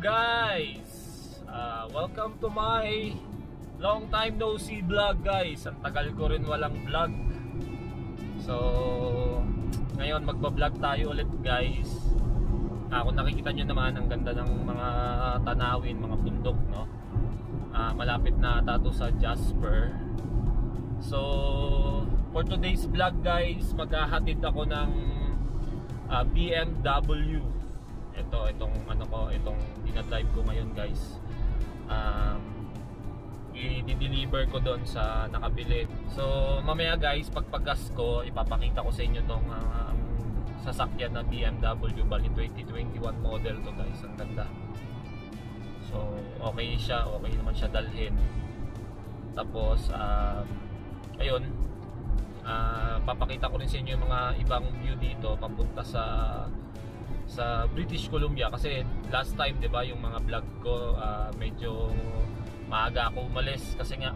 guys! Welcome to my long time no see vlog guys. Ang tagal ko rin walang vlog. So ngayon magba-vlog tayo ulit guys. Kung nakikita nyo naman ang ganda ng mga tanawin, mga bundok, no? Malapit na tato sa Jasper. So for today's vlog guys, maghahatid ako ng BMW. Itong dinadrive ko ngayon guys. I-deliver ko doon sa nakabili. So mamaya guys, pagpagas ko, ipapakita ko sa inyo tong sasakyan na BMW. Bali 2021 model to guys. Ang ganda. So okay siya, okay naman siya dalhin. Tapos ayun, papakita ko rin sa inyo yung mga ibang view dito papunta sa British Columbia, kasi last time 'di ba yung mga vlog ko medyo maaga ako umalis kasi nga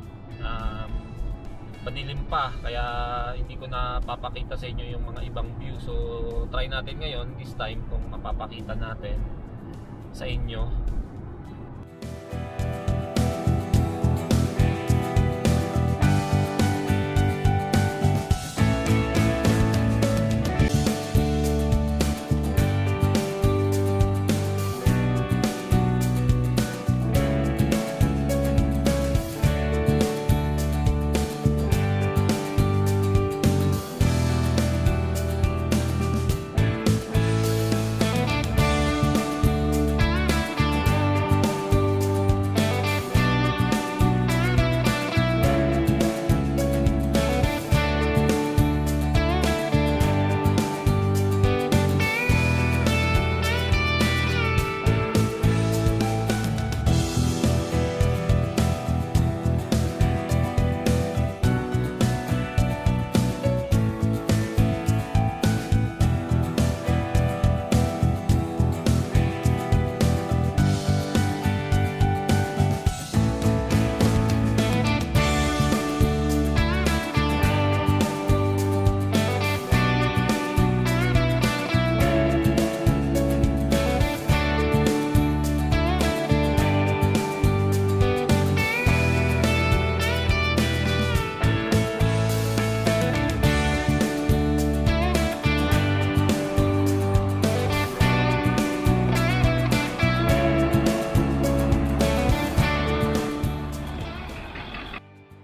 padilim pa, kaya hindi ko na papakita sa inyo yung mga ibang view. So try natin ngayon this time kung mapapakita natin sa inyo.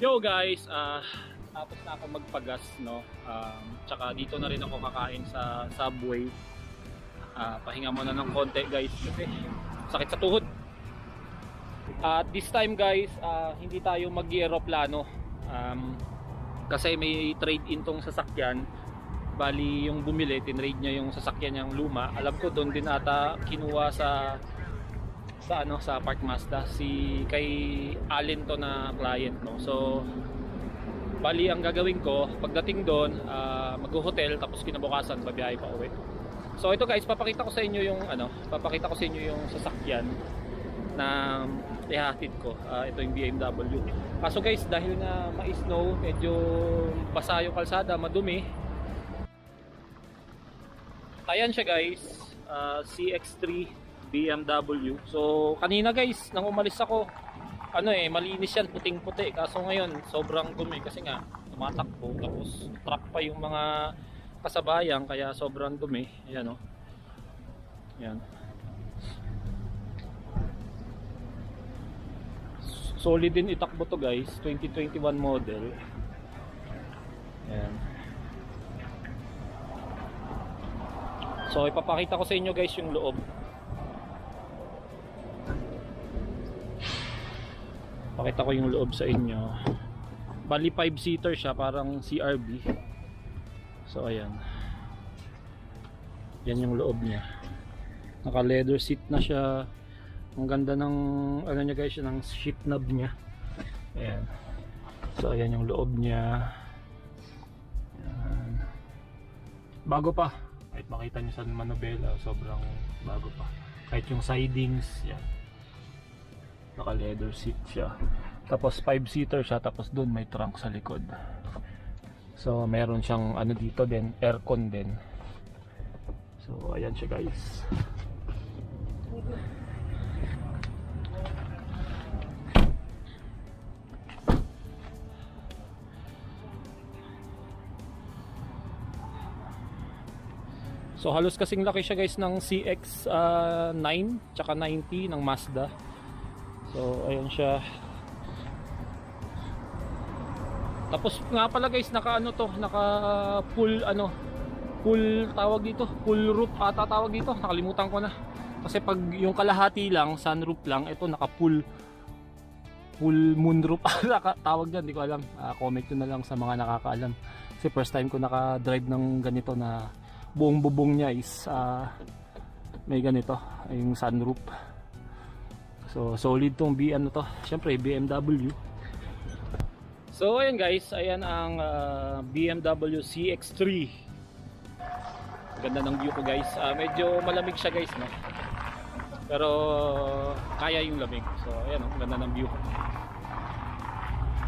Yo guys, tapos na ako magpagas, no? Tsaka dito na rin ako kakain sa Subway. Pahinga muna ng konti guys kasi sakit sa tuhod. At this time guys, hindi tayo mag-aeroplano kasi may trade-in tong sasakyan. Bali yung bumili, tinrade niya yung sasakyan niyang luma. Alam ko doon din ata kinuha sa Park Mazda, kay Allen to na client, no. So bali ang gagawin ko pagdating doon, mag-hotel tapos kinabukasan babiyahe pa uwi. So ito guys, papakita ko sa inyo yung sasakyan na ihahatid ko. Ito yung BMW. Kaso guys, dahil nga ma-snow, medyo basa yung kalsada, madumi. Ayan siya guys, CX-3 BMW. So kanina guys, nang umalis ako, malinis yan, puting-puti. Kaso ngayon, sobrang dumi kasi nga tumatakbo, tapos truck pa yung mga kasabayan, kaya sobrang dumi. Ayan o. Ayan. Solid din itakbo to guys, 2021 model. Ayan. So ipapakita ko sa inyo guys yung loob. Pakita ko yung loob sa inyo. Bali 5-seater siya, parang CRV. So ayan. Yan yung loob niya. Naka leather seat na siya. Ang ganda ng niya guys, ng seat knob niya. Ayan. So ayan yung loob niya. Ayan. Bago pa. Kahit makita niyo sa manubela, sobrang bago pa. Kahit yung sidings, yan. Naka leather seat siya. Tapos 5-seater siya, tapos doon may trunk sa likod. So meron siyang dito din, aircon din. So ayan siya guys. So halos kasing laki siya guys ng CX-9 tsaka 90 ng Mazda. So ayun siya. Tapos nga pala guys, naka full tawag dito, full roof ata tawag dito, nakalimutan ko na. Kasi pag yung kalahati lang, sunroof lang, ito naka full moonroof tawag dyan, hindi ko alam. Comment nyo na lang sa mga nakakaalam. Kasi first time ko naka-drive ng ganito na buong bubong niya is may ganito, yung sunroof. So solid tong syempre BMW. So ayan guys, ayan ang BMW CX-3. Ganda ng view ko guys. Medyo malamig siya guys, no? Pero kaya yung lamig. So ayan, ang ganda ng view.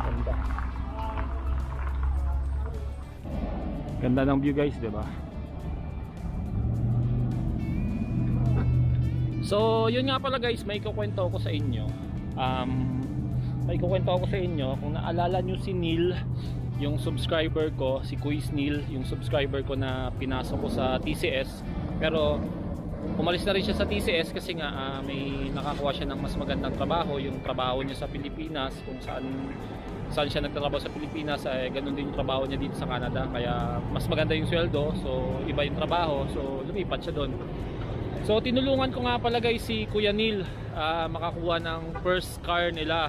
Ganda. Ganda ng view guys, 'di ba? So yun nga pala guys, may kukwento ako sa inyo. Kung naalala nyo si Neil, yung subscriber ko, si Quiz Neil, yung subscriber ko na pinasok ko sa TCS. Pero umalis na rin siya sa TCS kasi nga may nakakuha siya ng mas magandang trabaho. Yung trabaho niya sa Pilipinas, kung saan siya nagtatrabaho sa Pilipinas, ganun din yung trabaho niya dito sa Canada. Kaya mas maganda yung sweldo, so iba yung trabaho, so lumipat siya doon. So tinulungan ko nga pala guys si Kuya Neil makakuha ng first car nila.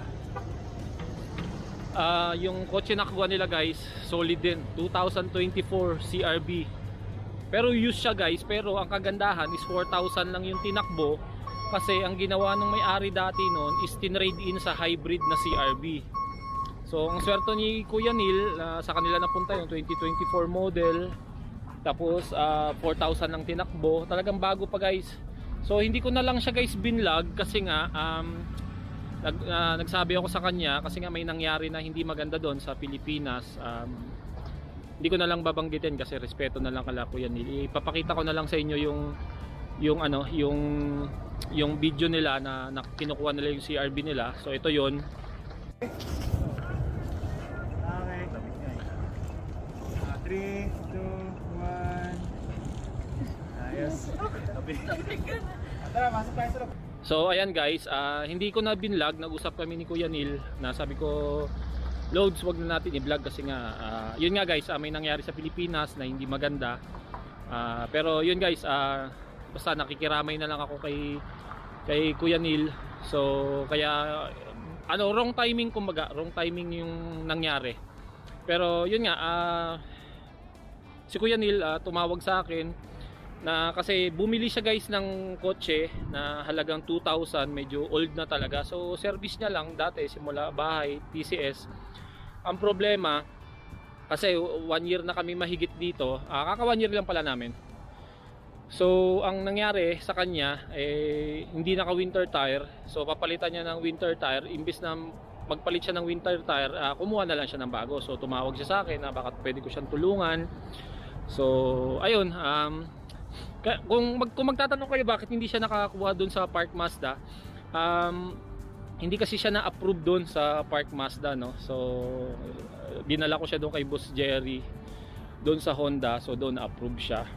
Yung kotse na nakuha nila guys, solid din, 2024 CRV. Pero used siya guys, pero ang kagandahan is 4,000 lang yung tinakbo. Kasi ang ginawa ng may-ari dati noon is tinrade in sa hybrid na CRV. So ang swerte ni Kuya Neil, sa kanila napunta yung 2024 model. Tapos 4,000 lang tinakbo, talagang bago pa guys. So hindi ko na lang siya guys binlog kasi nga nagsabi ako sa kanya kasi nga may nangyari na hindi maganda doon sa Pilipinas. Hindi ko na lang babanggitin kasi respeto na lang kala Kuya Neil. Ipapakita ko na lang sa inyo yung video nila na kinukuha nila yung CRV nila. So ito yon. Okay. 3, 2, 1. Ayos. Tara, masok tayo sa loob. So ayan guys, hindi ko na binlog, nag-usap kami ni Kuya Neil na sabi ko, Loads, wag na natin i-vlog kasi nga yun nga guys, may nangyari sa Pilipinas na hindi maganda. Pero yun guys, basta nakikiramay na lang ako kay Kuya Neil. So kaya wrong timing, kumbaga wrong timing yung nangyari. Pero yun nga, si Kuya Neil tumawag sa akin na kasi bumili siya guys ng kotse na halagang 2,000, medyo old na talaga. So service niya lang dati simula bahay, TCS. Ang problema kasi 1 year na kami mahigit dito, kaka 1 year lang pala namin. So ang nangyari sa kanya hindi naka winter tire. So papalitan niya ng winter tire, imbis na magpalit siya ng winter tire, kumuha na lang siya ng bago. So tumawag siya sa akin na baka pwede ko siyang tulungan. So ayun, kung magtatanong kayo bakit hindi siya nakakuha doon sa Park Mazda, hindi kasi siya na-approve doon sa Park Mazda, no? So dinala ko siya doon kay Boss Jerry doon sa Honda, so doon na-approve siya.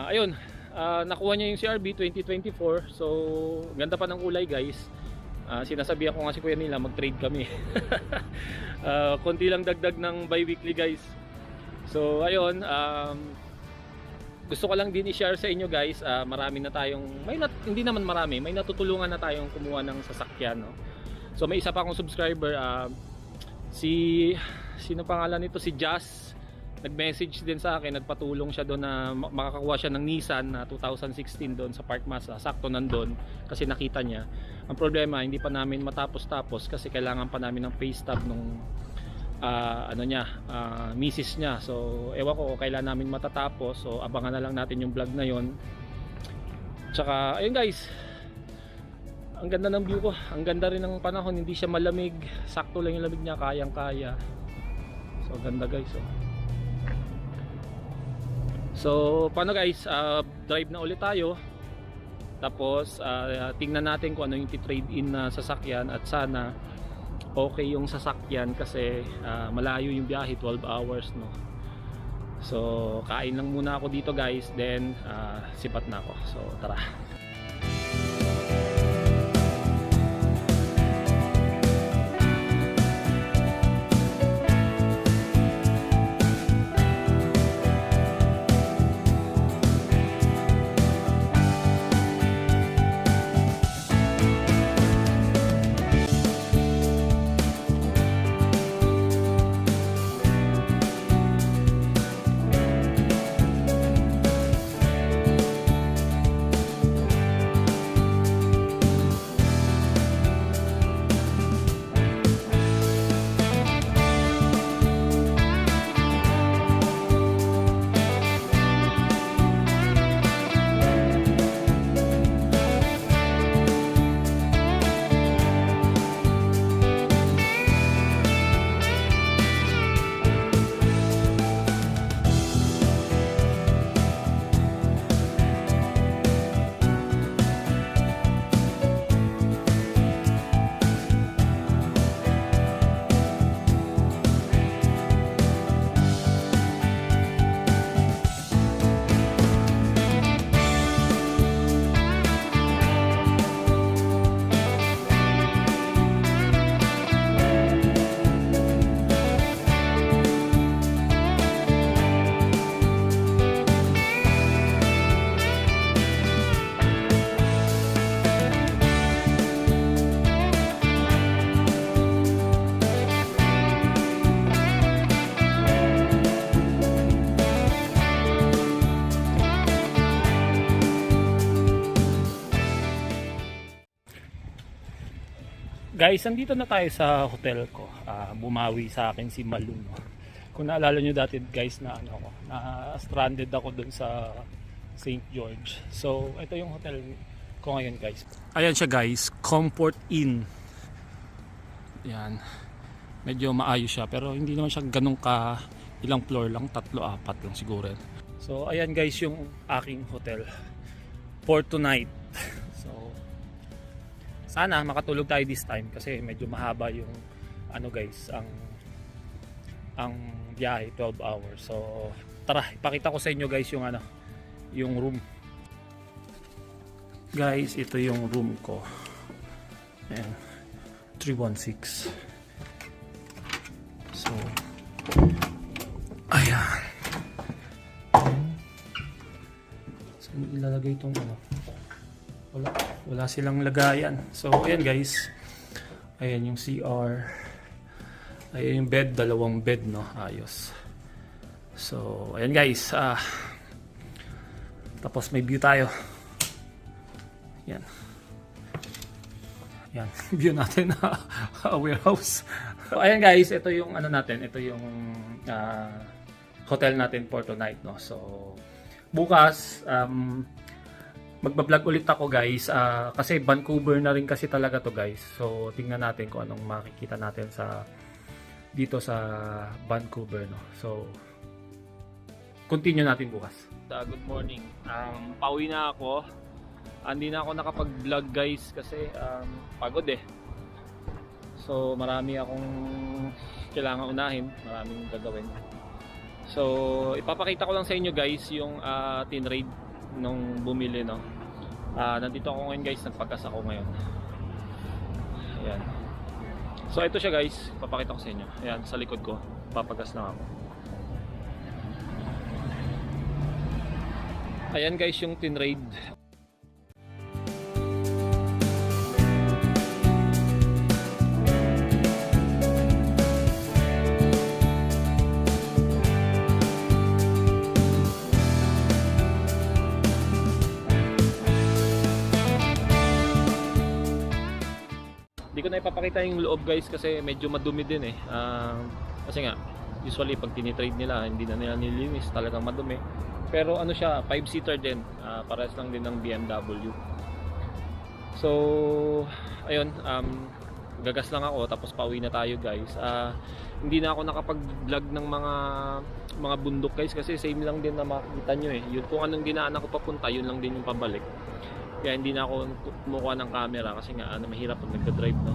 Ayun, nakuha niya yung CRV 2024. So ganda pa ng kulay guys. Sinasabihan ko nga si Kuya nila mag-trade kami. Konti lang dagdag ng bi-weekly guys. So ayun, gusto ko lang din i-share sa inyo guys, marami na tayong, hindi naman marami, may natutulungan na tayong kumuha ng sasakyan, no? So may isa pa akong subscriber, sino pangalan nito, si Jazz, nag-message din sa akin, nagpatulong siya doon na makakakuha siya ng Nissan na 2016 doon sa Park Mazda, sakto nandun kasi nakita niya. Ang problema, hindi pa namin matapos-tapos kasi kailangan pa namin ng pay stub nung misis niya. So ewan ko kailan namin matatapos, so abangan na lang natin yung vlog na yon. Tsaka ayun guys, ang ganda ng view ko, ang ganda rin ng panahon, hindi siya malamig, sakto lang yung lamig niya, kayang kaya. So ganda guys. So paano guys, drive na ulit tayo, tapos tingnan natin kung ano yung trade in na sasakyan at sana okay yung sasakyan kasi malayo yung biyahe, 12 hours, no? So kain lang muna ako dito guys, then sipat na ako. So tara. Guys, andito na tayo sa hotel ko. Bumawi sa akin si Malu, no? Kung naalala nyo dati guys na na stranded ako dun sa St. George. So, ito yung hotel ko ngayon guys. Ayan siya guys, Comfort Inn. Yan. Medyo maayos siya pero hindi naman siya ganun ka ilang floor lang, 3-4 lang siguro. So, ayan guys yung aking hotel for tonight. Sana makatulog tayo this time kasi medyo mahaba yung guys, ang biyahe, 12 hours. So tara, ipakita ko sa inyo guys yung yung room. Guys, ito yung room ko. Ayan, 316. So ayan. Saan ilalagay itong wala silang lagayan. So ayan guys, ayan yung CR, ayan yung bed, 2 bed, no, ayos. So ayan guys, tapos may view tayo. Yan view natin na warehouse. So ayan guys, ito yung natin, ito yung hotel natin for tonight, no. So bukas magbablog ulit ako guys, kasi Vancouver na rin kasi talaga to guys. So tingnan natin kung anong makikita natin dito sa Vancouver, no. So continue natin bukas. Good morning. Pauwi na ako. Hindi na ako nakapag-vlog guys kasi pagod eh. So marami akong kailangan unahin, maraming gagawin. So ipapakita ko lang sa inyo guys yung tinrade nung bumili, no. Nandito ako ngayon guys, nagpagas ako ngayon. Ayan. So ito siya guys, papakita ko sa inyo. Ayan, sa likod ko, papagas lang ako. Ayan guys yung tinrade. Hindi ko na ipapakita yung loob guys kasi medyo madumi din eh. Kasi nga usually pag tinitrade nila hindi na nila nilinis, talagang madumi. Pero siya, 5-seater din, parehas lang din ng BMW. So ayun, gagas lang ako tapos pauwi na tayo guys. Hindi na ako nakapag-vlog ng mga bundok guys kasi same lang din na makikita nyo eh. Yun, kung anong dinaanan ko papunta, yun lang din yung pabalik. Kaya hindi na ako kumukuha ng camera kasi nga mahirap pag nagda-drive, no.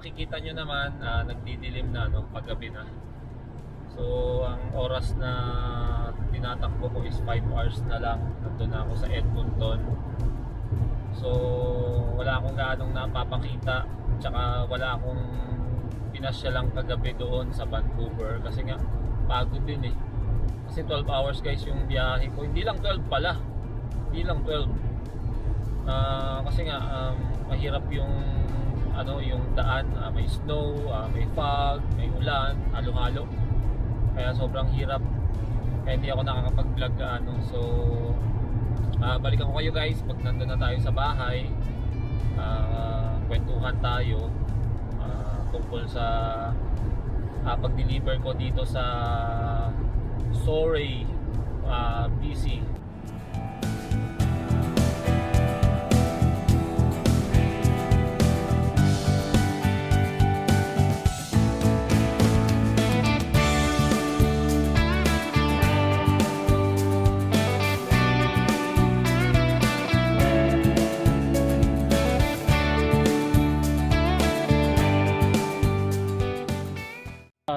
makikita nyo naman, nagdidilim na, no, paggabi na. So ang oras na tinatakbo ko is 5 hours na lang. Nandun na ako sa Edmonton. So wala akong gaanong napapakita, tsaka wala akong pinasya lang kagabi doon sa Vancouver kasi nga pagod din eh. Kasi 12 hours guys yung biyahe ko. Hindi lang 12 pala. Hindi lang 12. Kasi nga mahirap yung yung daan, may snow, may fog, may ulan, halo-halo. Kaya sobrang hirap. Kaya hindi ako nakakapag-vlog gaano. So balikan ko kayo guys pag nandun na tayo sa bahay. Kwentuhan tayo tungkol sa pag-deliver ko dito sa Surrey, BC.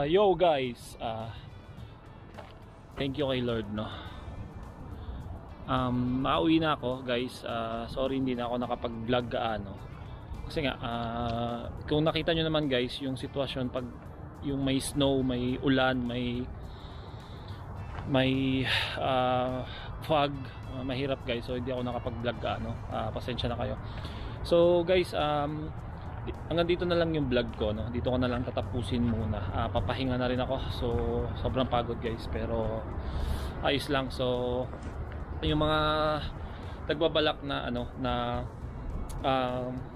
Yo guys, thank you kay Lord, no. Mauwi na ako guys. Sorry hindi na ako nakapag-vlog gaano. Kasi nga kung nakita nyo naman guys yung sitwasyon pag yung may snow, may ulan, may fog, mahirap guys. So hindi ako nakapag-vlog gaano. Pasensya na kayo. So guys, hanggang dito na lang yung vlog ko, no. Dito ko na lang tatapusin muna. Papahinga na rin ako. So sobrang pagod guys, pero ayos lang. So yung mga nagbabalak na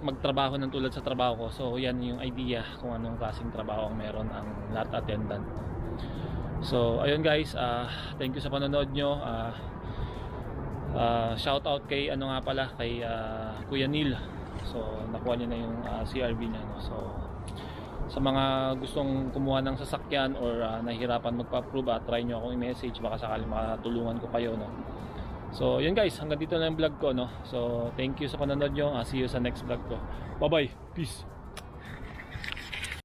magtrabaho ng tulad sa trabaho ko. So yan yung idea kung anong klaseng trabaho ang meron ang lot attendant. So ayun guys, thank you sa panonood nyo. Shout out kay kay Kuya Neil. So nakuha niya na yung CRV niya, no? So sa mga gustong kumuha ng sasakyan or nahihirapan magpa-approve, try nyo akong i-message, baka sakali makatulungan ko kayo, no? So yun guys, hanggang dito na yung vlog ko, no? So thank you sa panonood nyo. See you sa next vlog ko. Bye bye, peace.